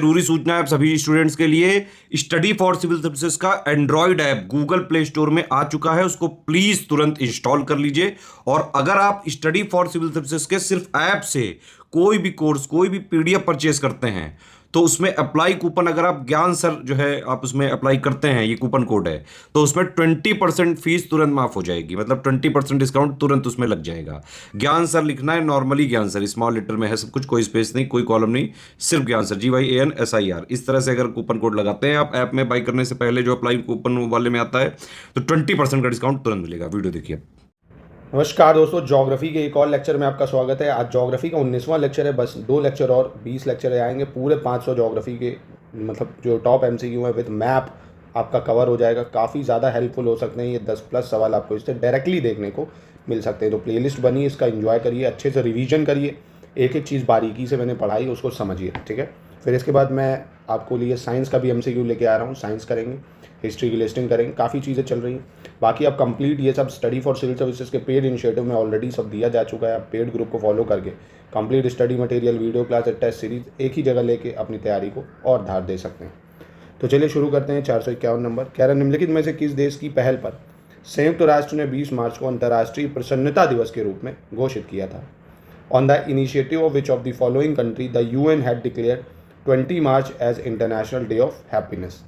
जरूरी सूचना है आप सभी स्टूडेंट्स के लिए। स्टडी फॉर सिविल सर्विसेज का Android app Google play store में आ चुका है, उसको प्लीज तुरंत इंस्टॉल कर लीजिए। और अगर आप स्टडी फॉर सिविल सर्विसेज के सिर्फ ऐप से कोई भी कोर्स कोई भी पीडीएफ परचेज करते हैं तो उसमें अप्लाई कूपन, अगर आप ज्ञान सर जो है आप उसमें अप्लाई करते हैं, ये कूपन कोड है, तो उसमें 20% फीस तुरंत माफ हो जाएगी, मतलब 20% डिस्काउंट तुरंत उसमें लग जाएगा। ज्ञान सर लिखना है, नॉर्मली ज्ञान सर स्मॉल लेटर में है सब कुछ, कोई स्पेस नहीं, कोई कॉलम नहीं, सिर्फ ज्ञान सर GYANSIR। इस तरह से अगर कूपन कोड लगाते हैं आप ऐप में बाई करने से पहले, जो अप्लाई कूपन वाले में आता है, तो 20% का डिस्काउंट तुरंत मिलेगा। वीडियो देखिए। नमस्कार दोस्तों, ज्योग्राफी के एक और लेक्चर में आपका स्वागत है। आज ज्योग्राफी का 19वां लेक्चर है। बस 2 लेक्चर और 20 लेक्चर आएंगे। पूरे 500 ज्योग्राफी के मतलब जो टॉप MCQ है विद मैप आपका कवर हो जाएगा। काफ़ी ज़्यादा हेल्पफुल हो सकते हैं ये 10+ सवाल आपको इससे डायरेक्टली देखने को मिल सकते हैं। तो प्लेलिस्ट बनी, इसका एंजॉय करिए, अच्छे से रिवीजन करिए, एक एक चीज़ बारीकी से मैंने पढ़ाई उसको समझिए, ठीक है। फिर इसके बाद मैं आपको लिए साइंस का भी MCQ लेके आ रहा हूँ। साइंस करेंगे, हिस्ट्री की लिस्टिंग करेंगे, काफ़ी चीज़ें चल रही हैं। बाकी आप कंप्लीट ये सब स्टडी फॉर सिविल सर्विसेज के पेड इनिशिएटिव में ऑलरेडी सब दिया जा चुका है। आप पेड ग्रुप को फॉलो करके complete study material, video class, test series एक ही जगह लेके अपनी तैयारी को और धार दे सकते हैं। तो चलिए शुरू करते हैं। 451 नंबर कह रहा, निम्नलिखित में से किस देश की पहल पर संयुक्त राष्ट्र ने 20 मार्च को अंतर्राष्ट्रीय प्रसन्नता दिवस के रूप में घोषित किया था? On the initiative of which of the following country the UN had declared 20 March as International Day of Happiness?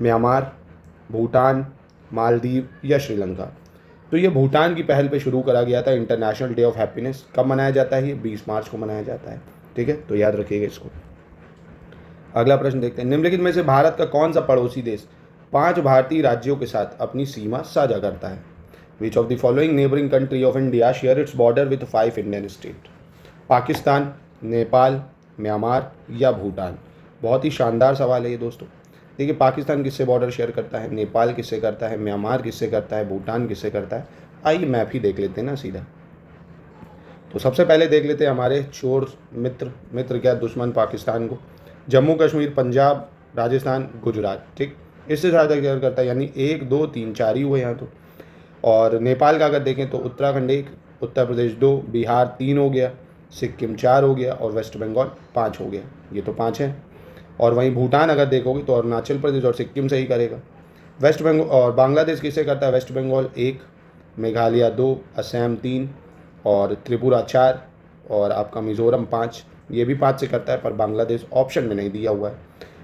Myanmar, Bhutan, Maldives या श्रीलंका? तो ये भूटान की पहल पे शुरू करा गया था इंटरनेशनल डे ऑफ हैप्पीनेस। कब मनाया जाता है? ये 20 मार्च को मनाया जाता है, ठीक है, तो याद रखिएगा इसको। अगला प्रश्न देखते हैं। निम्नलिखित में से भारत का कौन सा पड़ोसी देश 5 भारतीय राज्यों के साथ अपनी सीमा साझा करता है? Which of the following neighbouring country of India share its border with 5 Indian state? Pakistan, Nepal, Myanmar या भूटान? बहुत ही शानदार सवाल है ये दोस्तों। देखिए, पाकिस्तान किससे बॉर्डर शेयर करता है, नेपाल किससे करता है, म्यांमार किससे करता है, भूटान किससे करता है? आइए मैप ही देख लेते हैं ना सीधा। तो सबसे पहले देख लेते हैं हमारे चोर मित्र क्या दुश्मन पाकिस्तान को। जम्मू कश्मीर, पंजाब, राजस्थान, गुजरात, ठीक, इससे ज़्यादा शेयर करता है, यानी 1 2 3 4 ही हुए यहाँ तो। और नेपाल का अगर देखें तो उत्तराखंड 1, उत्तर प्रदेश 2, बिहार 3 हो गया, सिक्किम 4 हो गया और वेस्ट बंगाल 5 हो गया। ये तो 5 हैं। और वहीं भूटान अगर देखोगे तो अरुणाचल प्रदेश और सिक्किम से ही करेगा। वेस्ट बंगाल और बांग्लादेश किससे करता है? वेस्ट बंगाल 1, मेघालय 2, असम 3 और त्रिपुरा 4 और आपका मिजोरम 5, ये भी 5 से करता है, पर बांग्लादेश ऑप्शन में नहीं दिया हुआ है।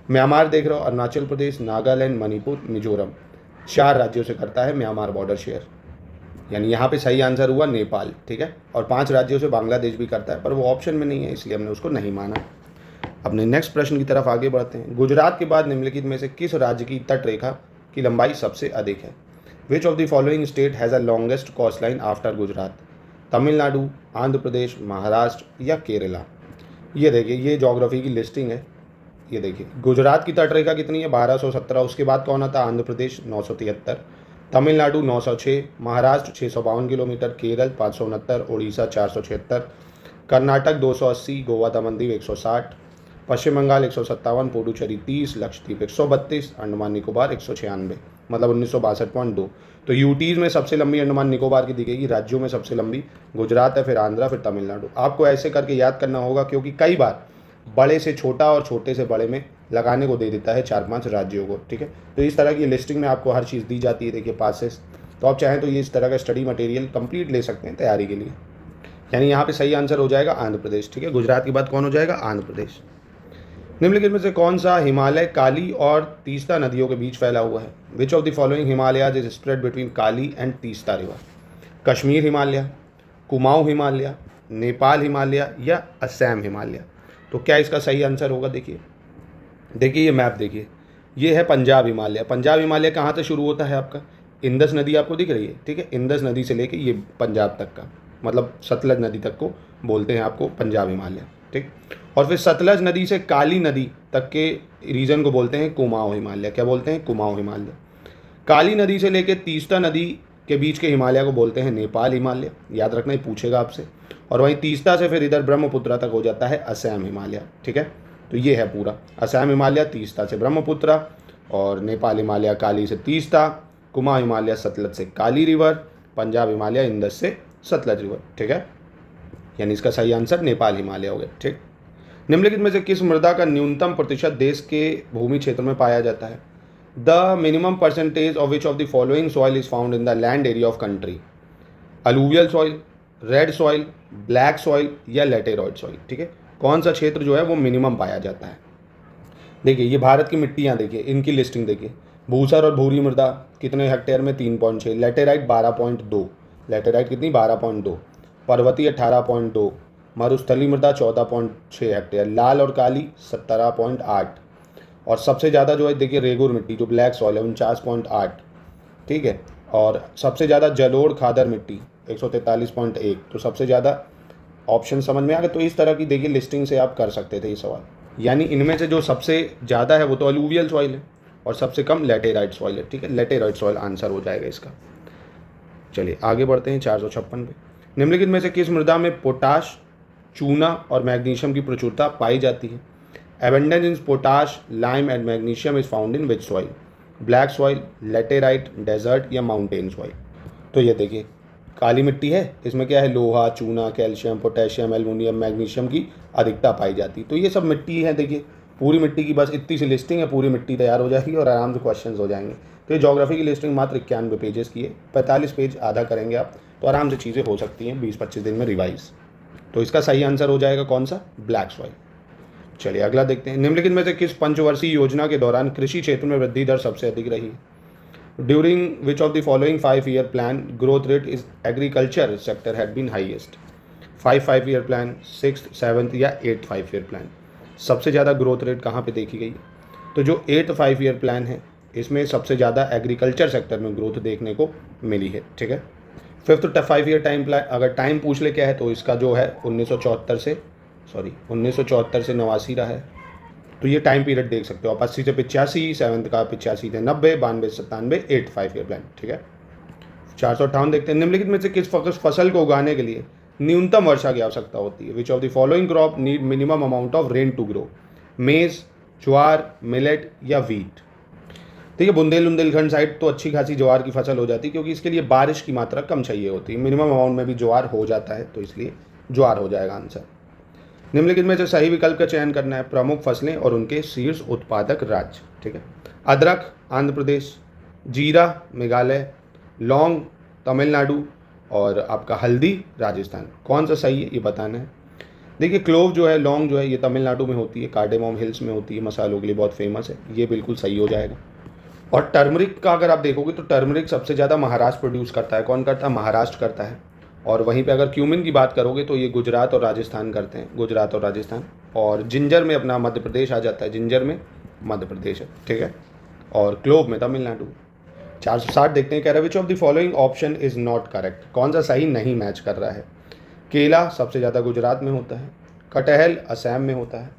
म्यांमार देख रहे हो, अरुणाचल प्रदेश, नागालैंड, मणिपुर, मिजोरम, 4 राज्यों से करता है म्यांमार बॉर्डर शेयर, यानी यहाँ पे सही आंसर हुआ नेपाल, ठीक है। और 5 राज्यों से बांग्लादेश भी करता है, पर वो ऑप्शन में नहीं है, इसलिए हमने उसको नहीं माना। अपने नेक्स्ट प्रश्न की तरफ आगे बढ़ते हैं। गुजरात के बाद निम्नलिखित में से किस राज्य की तट रेखा की लंबाई सबसे अधिक है? Which of the following state has a longest coast line after Gujarat? Tamil Nadu, Andhra Pradesh, Maharashtra या केरला? ये देखिए, ये ज्योग्राफी की लिस्टिंग है। ये देखिए, गुजरात की तट रेखा कितनी है? 1217। उसके बाद कौन आता? आंध्र प्रदेश 973, तमिलनाडु 906, महाराष्ट्र 652 किलोमीटर, केरल 569, उड़ीसा 476, कर्नाटक 280, गोवा दमनदीव 160, पश्चिम बंगाल 157, पुडुचेरी 30, लक्षद्वीप 132, अंडमान निकोबार 196, मतलब 1962.2। तो यूटीज़ में सबसे लंबी अंडमान निकोबार की दिखेगी, राज्यों में सबसे लंबी गुजरात है, फिर आंध्रा, फिर तमिलनाडु। आपको ऐसे करके याद करना होगा, क्योंकि कई बार बड़े से छोटा और छोटे से बड़े में लगाने को दे देता है 4-5 राज्यों को, ठीक है। तो इस तरह की लिस्टिंग में आपको हर चीज़ दी जाती है। देखिए पासेस, तो आप चाहें तो ये इस तरह का स्टडी मटेरियल कंप्लीट ले सकते हैं तैयारी के लिए। यानी यहाँ पे सही आंसर हो जाएगा आंध्र प्रदेश, ठीक है। गुजरात के बाद कौन हो जाएगा? आंध्र प्रदेश। निम्नलिखित में से कौन सा हिमालय काली और तीस्ता नदियों के बीच फैला हुआ है? Which of the following Himalayas is spread between Kali and Teesta river? Kashmir Himalaya, Kumaon Himalaya, Nepal Himalaya या असम हिमालय? तो क्या इसका सही आंसर होगा? देखिए ये मैप देखिए, ये है पंजाब हिमालय। पंजाब हिमालय कहाँ से शुरू होता है आपका? इंदस नदी आपको दिख रही है, ठीक है। इंदस नदी से लेके ये पंजाब तक का, मतलब सतलज नदी तक को बोलते हैं आपको पंजाब हिमालय, ठीक। और फिर सतलज नदी से काली नदी तक के रीजन को बोलते हैं कुमाऊं हिमालय। क्या बोलते हैं? कुमाऊं हिमालय। काली नदी से लेकर तीस्ता नदी के बीच के हिमालय को बोलते हैं नेपाल हिमालय, याद रखना, ही पूछेगा आपसे। और वहीं तीस्ता से फिर इधर ब्रह्मपुत्र तक हो जाता है असम हिमालय, ठीक है। तो ये है पूरा असम हिमालय, तीस्ता से ब्रह्मपुत्र, और नेपाल हिमालय काली से तीस्ता, कुमाऊं हिमालय सतलज से काली रिवर, पंजाब हिमालय इंदस से सतलज रिवर, ठीक है। यानी इसका सही आंसर नेपाल हिमालय हो गया, ठीक। निम्नलिखित में से किस मृदा का न्यूनतम प्रतिशत देश के भूमि क्षेत्र में पाया जाता है? The minimum percentage of which of the following soil is found in the land area of country? Alluvial soil, red soil, black soil या लेटेरॉइड सॉइल। ठीक है, कौन सा क्षेत्र जो है वो मिनिमम पाया जाता है? देखिए ये भारत की मिट्टियाँ देखिए, इनकी लिस्टिंग देखिए। भूसर और भूरी मृदा कितने हेक्टेयर में? 3.6। लेटेराइट 12.2। लेटेराइट कितनी? 12.2। पर्वतीय 18.2। मरुस्थली मृदा 14.6 हेक्टेयर। लाल और काली 17.8। और सबसे ज़्यादा जो है देखिए रेगुर मिट्टी जो ब्लैक सॉइल है 49.8। ठीक है, और सबसे ज़्यादा जलोढ़ खादर मिट्टी 143.1। तो सबसे ज़्यादा ऑप्शन समझ में आ गया। तो इस तरह की देखिए लिस्टिंग से आप कर सकते थे ये सवाल। यानी इनमें से जो सबसे ज़्यादा है वो तो अलूवियल सॉइल है और सबसे कम लेटेराइट सॉइल है। ठीक है, लेटेराइट सॉइल आंसर हो जाएगा इसका। चलिए आगे बढ़ते हैं 456 पे। निम्नलिखित में से किस मृदा में पोटाश, चूना और मैग्नीशियम की प्रचुरता पाई जाती है? Abundance in potash, lime and magnesium is found in which soil? Black soil, laterite, desert या माउंटेन सॉइल? तो ये देखिए काली मिट्टी है, इसमें क्या है? लोहा, चूना, कैल्शियम, पोटेशियम, एल्युमिनियम, मैग्नीशियम की अधिकता पाई जाती है। तो ये सब मिट्टी है। देखिए पूरी मिट्टी की बस इतनी सी लिस्टिंग है, पूरी मिट्टी तैयार हो जाएगी और आराम से क्वेश्चन हो जाएंगे। तो ये ज्योग्राफी की लिस्टिंग मात्र 91 पेजेस की है। 45 पेज आधा करेंगे आप तो आराम से चीज़ें हो सकती हैं 20-25 दिन में रिवाइज। तो इसका सही आंसर हो जाएगा कौन सा? Black soil. चलिए अगला देखते हैं। निम्नलिखित में से किस पंचवर्षीय योजना के दौरान कृषि क्षेत्र में वृद्धि दर सबसे अधिक रही? During which of the following 5-year plan growth rate is agriculture sector had been highest? 5-5 year plan, 6th, 7th या 8th 5-year प्लान? सबसे ज़्यादा ग्रोथ रेट कहाँ पे देखी गई? तो जो 8th 5-year प्लान है इसमें सबसे ज़्यादा एग्रीकल्चर सेक्टर में ग्रोथ देखने को मिली है। ठीक है, 5th 5-year टाइम प्लान अगर टाइम पूछ ले क्या है तो इसका जो है 1974 से 89 रहा है। तो ये टाइम पीरियड देख सकते हो आप। 80 से 85, 7th का 85 से 90, 92 से 97, 8th 5-year प्लान। ठीक है, 458 देखते हैं। निम्नलिखित में से किस फसल को उगाने के लिए न्यूनतम वर्षा की आवश्यकता होती है? Which of the following crop need minimum amount of rain to grow? Maize, jowar, millet या वीट? देखिए बुंदेलखंड साइड तो अच्छी खासी ज्वार की फसल हो जाती है क्योंकि इसके लिए बारिश की मात्रा कम चाहिए होती है। मिनिमम अमाउंट में भी ज्वार हो जाता है तो इसलिए ज्वार हो जाएगा आंसर। निम्नलिखित में से सही विकल्प का चयन करना है। प्रमुख फसलें और उनके शीर्ष उत्पादक राज्य। ठीक है, अदरक आंध्र प्रदेश, जीरा मेघालय, लौंग तमिलनाडु और आपका हल्दी राजस्थान। कौन सा सही है ये बताना है। देखिए क्लोव जो है, लौंग जो है ये तमिलनाडु में होती है, कार्डेमोम हिल्स में होती है, मसालों के लिए बहुत फेमस है, ये बिल्कुल सही हो जाएगा। और टर्मरिक का अगर आप देखोगे तो टर्मरिक सबसे ज़्यादा महाराष्ट्र प्रोड्यूस करता है। कौन करता है? महाराष्ट्र करता है। और वहीं पे अगर क्यूमिन की बात करोगे तो ये गुजरात और राजस्थान करते हैं, गुजरात और राजस्थान। और जिंजर में अपना मध्य प्रदेश आ जाता है, जिंजर में मध्य प्रदेश है। ठीक है, और क्लोव में तमिलनाडु। 460 देखते हैं, कह रहा है which of the following option is not correct? कौन सा सही नहीं मैच कर रहा है? केला सबसे ज़्यादा गुजरात में होता है, कटहल असम में होता है,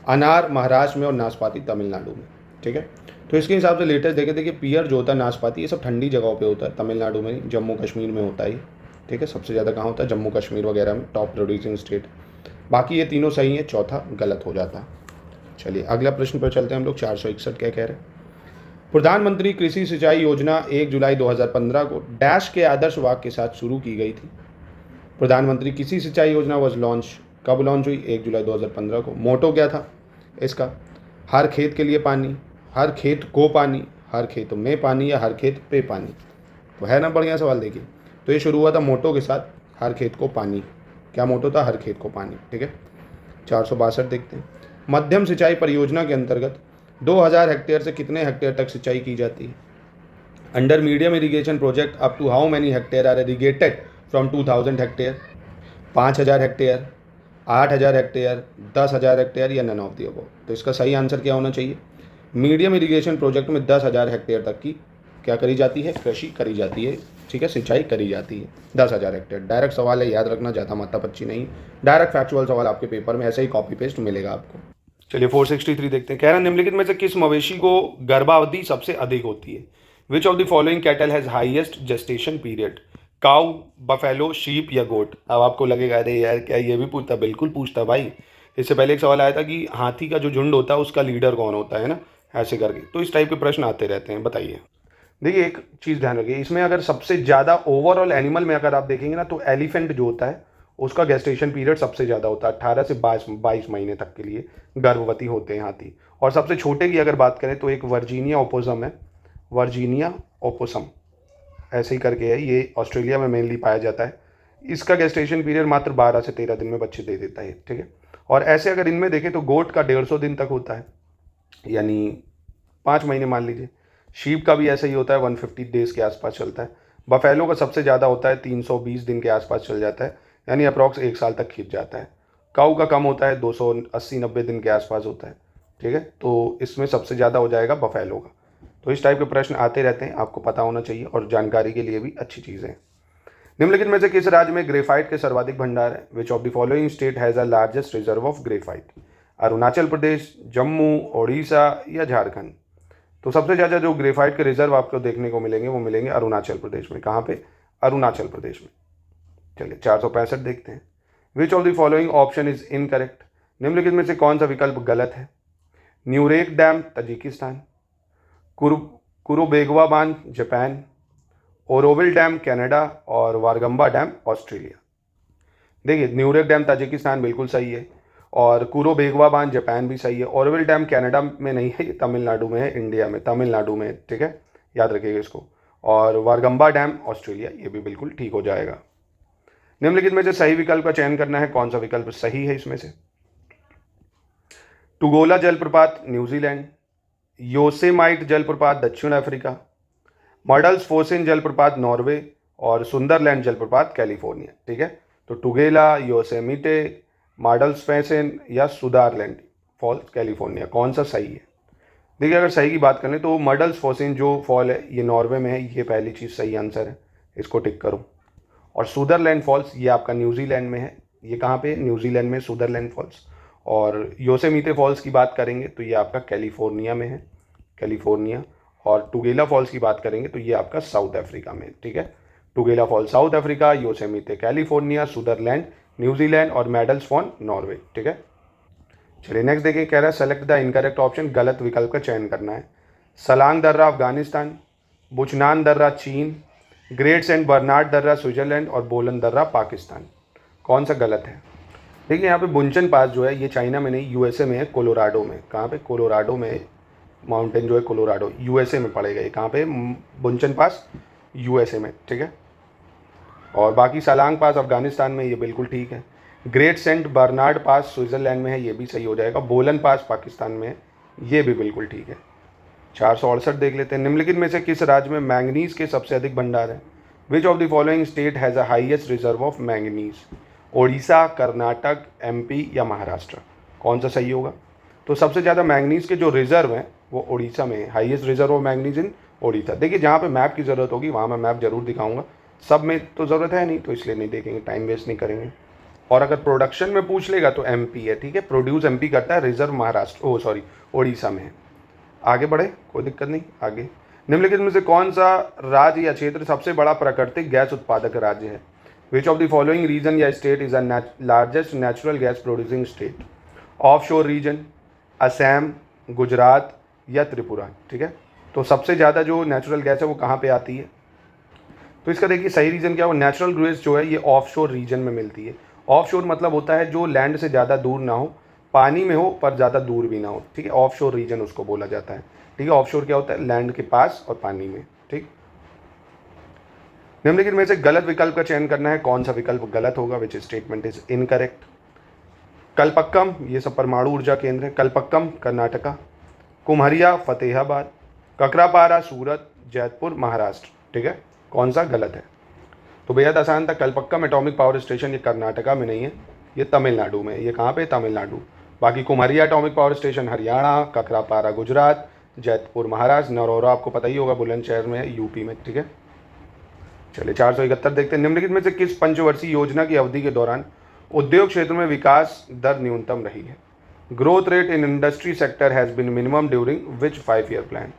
अनार महाराष्ट्र में और नाशपाती तमिलनाडु में। ठीक है, तो इसके हिसाब से लेटेस्ट देखिए पियर जो होता है, नाशपाती, ये सब ठंडी जगहों पे होता है, तमिलनाडु में नहीं, जम्मू कश्मीर में होता है। ठीक है, सबसे ज़्यादा कहाँ होता है? जम्मू कश्मीर वगैरह में, टॉप प्रोड्यूसिंग स्टेट। बाकी ये तीनों सही हैं, चौथा गलत हो जाता। चलिए अगला प्रश्न पर चलते हैं हम लोग। 461 क्या कह रहे हैं? प्रधानमंत्री कृषि सिंचाई योजना 1 जुलाई 2015 को डैश के आदर्श वाक्य के साथ शुरू की गई थी। प्रधानमंत्री कृषि सिंचाई योजना वॉज लॉन्च, कब लॉन्च हुई? 1 जुलाई 2015 को। मोटो क्या था इसका? हर खेत के लिए पानी, हर खेत को पानी, हर खेत में पानी या हर खेत पे पानी? तो है ना बढ़िया सवाल। देखिए तो ये शुरू हुआ था मोटो के साथ, हर खेत को पानी। क्या मोटो था? हर खेत को पानी। ठीक है, 462 देखते हैं। मध्यम सिंचाई परियोजना के अंतर्गत 2000 हेक्टेयर से कितने हेक्टेयर तक सिंचाई की जाती है? Under medium irrigation project up to how many hectare are irrigated from 2000 hectare? 5000 hectare, 8000 hectare, 10,000 hectare या नन ऑफ द अबव? तो इसका सही आंसर क्या होना चाहिए? मीडियम इरीगेशन प्रोजेक्ट में 10,000 हेक्टेयर तक की क्या करी जाती है? कृषि करी जाती है। ठीक है, सिंचाई करी जाती है 10,000 हेक्टेयर। डायरेक्ट सवाल है, याद रखना, ज़्यादा मातापच्ची नहीं, डायरेक्ट फैक्चुअल सवाल आपके पेपर में ऐसे ही कॉपी पेस्ट मिलेगा आपको। चलिए 463 देखते हैं, कह रहा है निम्नलिखित में से किस मवेशी को गर्भावधि सबसे अधिक होती है? Which of the following cattle has highest gestation period? Cow, buffalo, sheep या गोट? अब आपको लगेगा अरे यार क्या ये भी पूछता? बिल्कुल पूछता भाई। इससे पहले एक सवाल आया था कि हाथी का जो झुंड होता है उसका लीडर कौन होता है ना, ऐसे करके। तो इस टाइप के प्रश्न आते रहते हैं, बताइए। देखिए एक चीज़ ध्यान रखिए, इसमें अगर सबसे ज़्यादा ओवरऑल एनिमल में अगर आप देखेंगे ना तो एलिफेंट जो होता है उसका गेस्टेशन पीरियड सबसे ज़्यादा होता है, 18 से 22 महीने तक के लिए गर्भवती होते हैं हाथी। और सबसे छोटे की अगर बात करें तो एक वर्जीनिया ओपोसम है, वर्जीनिया ओपोसम ऐसे ही करके है, ये ऑस्ट्रेलिया में मेनली पाया जाता है। इसका गेस्टेशन पीरियड मात्र 12 से 13 दिन में बच्चे दे देता है, ठीक है। और ऐसे अगर इनमें देखें तो गोट का 150 दिन तक होता है, यानी 5 महीने मान लीजिए। शीप का भी ऐसा ही होता है, 150 डेज़ के आसपास चलता है। बफेलो का सबसे ज़्यादा होता है, 320 दिन के आसपास चल जाता है, यानी अप्रॉक्स 1 साल तक खींच जाता है। काऊ का कम होता है, 280-90 दिन के आसपास होता है, ठीक है। तो इसमें सबसे ज़्यादा हो जाएगा बफेलो का। तो इस टाइप के प्रश्न आते रहते हैं, आपको पता होना चाहिए और जानकारी के लिए भी अच्छी चीज़ है। निम्नलिखित में से किस राज्य में ग्रेफाइट के सर्वाधिक भंडार है? Which of the following state has a largest reserve of graphite? Arunachal Pradesh, Jammu, Odisha या झारखंड? तो सबसे ज़्यादा जो ग्रेफाइट के रिजर्व आपको देखने को मिलेंगे वो मिलेंगे अरुणाचल प्रदेश में। कहाँ पे? अरुणाचल प्रदेश में। चलिए 465 देखते हैं। विच of the following option is incorrect? निम्नलिखित में से कौन सा विकल्प गलत है? न्यूरेक डैम तजिकिस्तान, कुरुबेगवा बांध जापान, ओरोविल डैम कनाडा और वारगंबा डैम ऑस्ट्रेलिया। देखिए न्यूरेक डैम ताजिकिस्तान बिल्कुल सही है और कुरुबेगवा बांध जापान भी सही है। ओरोविल डैम कनाडा में नहीं है, ये तमिलनाडु में है, इंडिया में, तमिलनाडु में, ठीक है, याद रखिएगा इसको। और वारगंबा डैम ऑस्ट्रेलिया, ये भी बिल्कुल ठीक हो जाएगा। निम्नलिखित में से सही विकल्प का चयन करना है, कौन सा विकल्प सही है इसमें से? टुगोला जलप्रपात न्यूजीलैंड, योसेमाइट जलप्रपात दक्षिण अफ्रीका, मॉडल्स फोसिन जलप्रपात नॉर्वे और सुंदरलैंड जलप्रपात कैलिफोर्निया, ठीक है। तो टुगेला, योसेमिटे, मॉडल्स फोसिन या सुदारलैंड फॉल्स कैलिफोर्निया, कौन सा सही है? देखिए अगर सही की बात करें तो मॉडल्स फोसिन जो फॉल है ये नॉर्वे में है, ये पहली चीज़ सही आंसर है, इसको टिक करो। और सुदरलैंड फॉल्स ये आपका न्यूजीलैंड में है, ये कहाँ पे? न्यूजीलैंड में सुदरलैंड फॉल्स। और योसेमिटे फॉल्स की बात करेंगे तो ये आपका कैलिफोर्निया में है, कैलिफोर्निया। और टुगेला फॉल्स की बात करेंगे तो ये आपका साउथ अफ्रीका में, ठीक है। Tugela Falls South Africa, Yosemite California, Sutherland New Zealand और मेडल्स फॉन नॉर्वे, ठीक है। चलिए नेक्स्ट देखिए, कह रहा है सेलेक्ट द इनकरेक्ट ऑप्शन, गलत विकल्प का चयन करना है। सलांग दर्रा अफगानिस्तान, बुचनान दर्रा चीन, ग्रेट सेंट बर्नार्ड दर्रा स्विट्जरलैंड और बोलन दर्रा पाकिस्तान, कौन सा गलत है? देखिए यहाँ पे बुंचन पास जो है ये चाइना में नहीं, यूएसए में है, कोलोराडो में। कहाँ पे? कोलोराडो में माउंटेन जो है कोलोराडो, यूएसए में पड़ेगा ये। कहाँ पे? बुंचन पास यूएसए में, ठीक है। और बाकी सलांग पास अफगानिस्तान में, ये बिल्कुल ठीक है। ग्रेट सेंट बर्नार्ड पास स्विट्जरलैंड में है, ये भी सही हो जाएगा। बोलन पास पाकिस्तान में है, ये भी बिल्कुल ठीक है। 468 देख लेते हैं। निम्नलिखित में से किस राज्य में मैंगनीज के सबसे अधिक भंडार है? Which of the following state has a highest reserve of manganese? Odisha, Karnataka, MP या महाराष्ट्र, कौन सा सही होगा? तो सबसे ज़्यादा मैंगनीज के जो रिजर्व हैं वो ओडिशा में है, हाईएस्ट रिजर्व ऑफ मैंगनीज इन ओडिशा। देखिए जहाँ पे मैप की ज़रूरत होगी वहाँ मैं मैप जरूर दिखाऊंगा, सब में तो ज़रूरत है नहीं तो इसलिए नहीं देखेंगे, टाइम वेस्ट नहीं करेंगे। और अगर प्रोडक्शन में पूछ लेगा तो एमपी है, ठीक है, प्रोड्यूस एमपी करता है, रिजर्व महाराष्ट्र ओडिशा में है। आगे बढ़े, कोई दिक्कत नहीं, आगे। निम्नलिखित में से कौन सा राज्य या क्षेत्र सबसे बड़ा प्राकृतिक गैस उत्पादक राज्य है? Which of the following region या state is a largest natural gas producing state? Offshore region, Assam, Gujarat या त्रिपुरा, ठीक है। तो सबसे ज़्यादा जो नेचुरल गैस है वो कहाँ पे आती है? तो इसका देखिए सही रीज़न क्या हो, नेचुरल गैस जो है ये ऑफ शोर रीजन में मिलती है। ऑफ शोर मतलब होता है जो लैंड से ज़्यादा दूर ना हो, पानी में हो पर ज़्यादा दूर भी ना हो, ठीक है, ऑफ शोर रीजन उसको बोला जाता है, ठीक है। ऑफ शोर क्या होता है? लैंड के पास और पानी में, ठीक। निम्नलिखित में से गलत विकल्प का चयन करना है, कौन सा विकल्प गलत होगा? Which statement is incorrect? Kalpakkam, ये सब परमाणु ऊर्जा केंद्र है, कलपक्कम कर्नाटका, कुम्हरिया फतेहाबाद, ककरापारा सूरत, जैतपुर महाराष्ट्र, ठीक है, कौन सा गलत है? तो बेहद आसान था, कलपक्कम एटॉमिक पावर स्टेशन ये कर्नाटका में नहीं है, ये तमिलनाडु में है। ये कहाँ पे? तमिलनाडु। बाकी Kumharia atomic power station Haryana, Kakrapar Gujarat, Jaitapur Maharashtra, Narora आपको पता ही होगा बुलंदशहर में है, यूपी में, ठीक है। चलिए 471 देखते हैं। निम्नलिखित में से किस पंचवर्षीय योजना की अवधि के दौरान उद्योग क्षेत्र में विकास दर न्यूनतम रही है? Growth rate in industry sector has been minimum during which 5 year plan?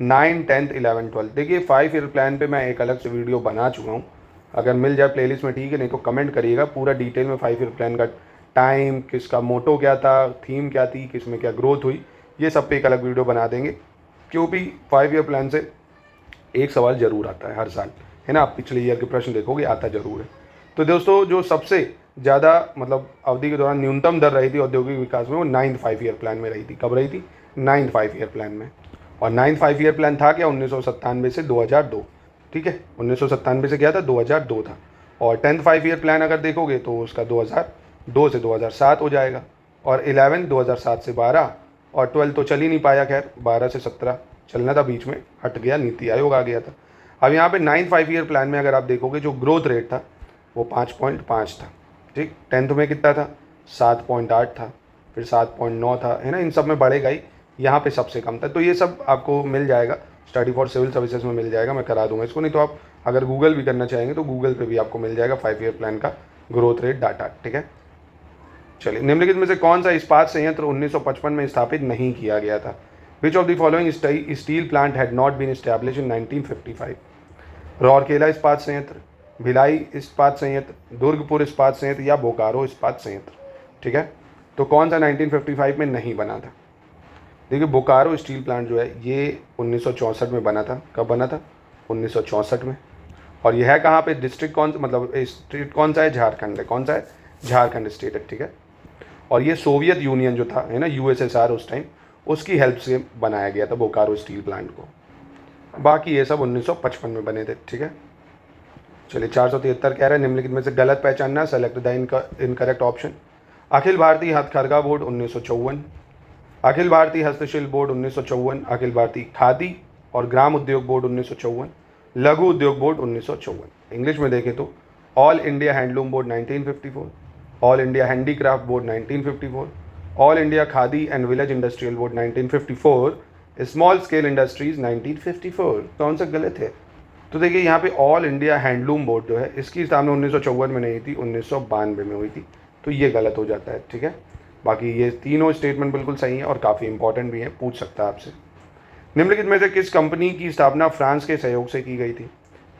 9, 10, 11, 12। देखिए 5 ईयर प्लान पे मैं एक अलग से वीडियो बना चुका हूँ, अगर मिल जाए प्लेलिस्ट में ठीक है, नहीं तो कमेंट करिएगा, पूरा डिटेल में 5 ईयर प्लान का टाइम, किसका मोटो क्या था, थीम क्या थी, किस में क्या ग्रोथ हुई, ये सब पे एक अलग वीडियो बना देंगे। क्योंकि 5 ईयर प्लान से एक सवाल जरूर आता है हर साल, है ना। आप पिछले ईयर के प्रश्न देखोगे, आता जरूर है। तो दोस्तों जो सबसे ज़्यादा मतलब अवधि के दौरान न्यूनतम दर रही थी औद्योगिक विकास में, वो 9th 5 ईयर प्लान में रही थी। कब रही थी? 9th 5 ईयर प्लान में। और 9th 5 ईयर प्लान था क्या? 1997 से 2002। ठीक है, 1997 से क्या था? 2002 था। और 10th 5 ईयर प्लान अगर देखोगे तो उसका 2002 से 2007 हो जाएगा। और 11 2007 से 12, और 12 तो चल ही नहीं पाया, खैर 12 से 17 चलना था, बीच में हट गया, नीति आयोग आ गया था। अब यहाँ पे 9th 5 ईयर प्लान में अगर आप देखोगे जो ग्रोथ रेट था वो 5.5 था। ठीक, 10th में कितना था? 7.8 था, फिर 7.9 था, है ना, इन सब में बढ़ेगा ही, यहाँ पे सबसे कम था। तो ये सब आपको मिल जाएगा, स्टडी फॉर सिविल सर्विसेज में मिल जाएगा, मैं करा दूंगा इसको। नहीं तो आप अगर गूगल भी करना चाहेंगे तो गूगल पे भी आपको मिल जाएगा 5 ईयर प्लान का ग्रोथ रेट डाटा। ठीक है, चलिए, निम्नलिखित में से कौन सा इस्पात संयंत्र 1955 में स्थापित नहीं किया गया था? Which of the following steel plant had not been establish in 1955? Rourkela इस्पात संयंत्र, भिलाई इस्पात संयंत्र, दुर्गपुर इस्पात संयंत्र या बोकारो इस्पात संयंत्र। ठीक है, तो कौन सा 1955 में नहीं बना था? देखिए, बोकारो स्टील प्लांट जो है ये 1964 में बना था। कब बना था? 1964 में। और यह है कहाँ पे? डिस्ट्रिक्ट कौन, मतलब स्टेट कौन सा है? झारखंड है। कौन सा है? झारखंड स्टेट है। ठीक है, और ये सोवियत यूनियन जो था, है ना, यूएसएसआर उस टाइम, उसकी हेल्प से बनाया गया था बोकारो स्टील प्लांट को। बाकी ये सब 1955 में बने थे। ठीक है, चलिए, 473 कह रहा है निम्नलिखित में से गलत पहचानना, select the incorrect option. Akhil Bharatiya हथकरघा बोर्ड 1954, अखिल भारतीय हस्तशिल्प बोर्ड 1954, अखिल भारतीय खादी और ग्राम उद्योग बोर्ड 1954, लघु उद्योग बोर्ड 1954। इंग्लिश में देखें तो all India handloom board 1954, all India handicraft board 1954, all India khadi and village industrial board 1954, small scale industries 1954। कौन सा गलत है? तो देखिए, यहाँ पे ऑल इंडिया हैंडलूम बोर्ड जो है इसकी स्थापना 1954 में नहीं थी, 1992 में हुई थी, तो ये गलत हो जाता है। ठीक है, बाकी ये तीनों स्टेटमेंट बिल्कुल सही है और काफ़ी इंपॉर्टेंट भी है, पूछ सकता है आपसे। निम्नलिखित में से किस कंपनी की स्थापना फ्रांस के सहयोग से की गई थी?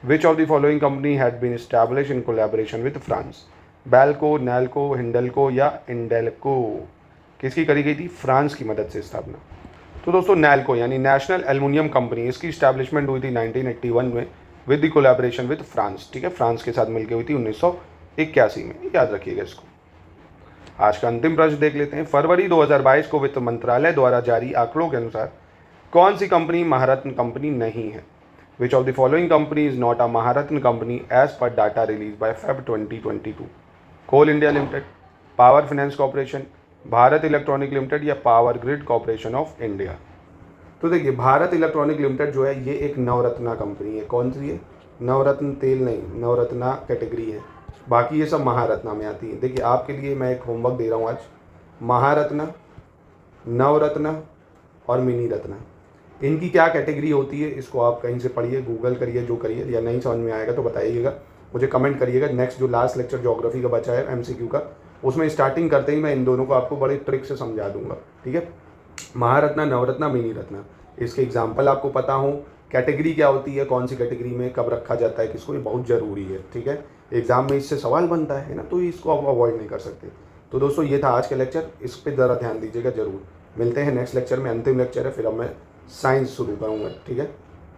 Which of the following company had been establish in collaboration with France? BALCO, NALCO, Hindalco या इंडेल्को? किसकी करी गई थी? फ्रांस की मदद से स्थापना। तो दोस्तों, नैल्को यानी नेशनल एल्युमिनियम कंपनी, इसकी स्टैब्लिशमेंट हुई थी 1981 में with the collaboration with France. ठीक है, फ्रांस के साथ मिलकर हुई थी 1981 में, याद रखिएगा इसको। आज का अंतिम प्रश्न देख लेते हैं। फरवरी 2022 को वित्त मंत्रालय द्वारा जारी आंकड़ों के अनुसार कौन सी कंपनी महारत्न कंपनी नहीं है? Which of the following company is not a Maharatna company as per data release by Feb 2022? Coal India Limited, Power Finance Corporation, Bharat Electronic Limited या Power Grid Corporation of India? तो देखिए, भारत इलेक्ट्रॉनिक लिमिटेड जो है ये एक Navratna company है। कौन सी है? नवरत्न तेल नहीं, नवरत्ना कैटेगरी है। बाकी ये सब महारत्ना में आती है। देखिए, आपके लिए मैं एक होमवर्क दे रहा हूँ आज। महारत्ना, नवरत्ना और मिनी रत्ना, इनकी क्या कैटेगरी होती है, इसको आप कहीं से पढ़िए, गूगल करिए, जो करिए, या नहीं समझ में आएगा तो बताइएगा, मुझे कमेंट करिएगा। नेक्स्ट जो लास्ट लेक्चर ज्योग्राफी का बचा है MCQ का, उसमें स्टार्टिंग करते ही मैं इन दोनों को आपको बड़े ट्रिक से समझा दूंगा। ठीक है, महारत्ना, नवरत्ना, मिनी रत्ना, इसके एग्जाम्पल आपको पता हो, कैटेगरी क्या होती है, कौन सी कैटेगरी में कब रखा जाता है किसको, ये बहुत ज़रूरी है। ठीक है, एग्जाम में इससे सवाल बनता है ना, तो इसको आप अवॉइड नहीं कर सकते। तो दोस्तों, ये था आज का लेक्चर, इस पर ज़रा ध्यान दीजिएगा जरूर। मिलते हैं नेक्स्ट लेक्चर में, अंतिम लेक्चर है, फिर अब मैं साइंस शुरू करूँगा। ठीक है।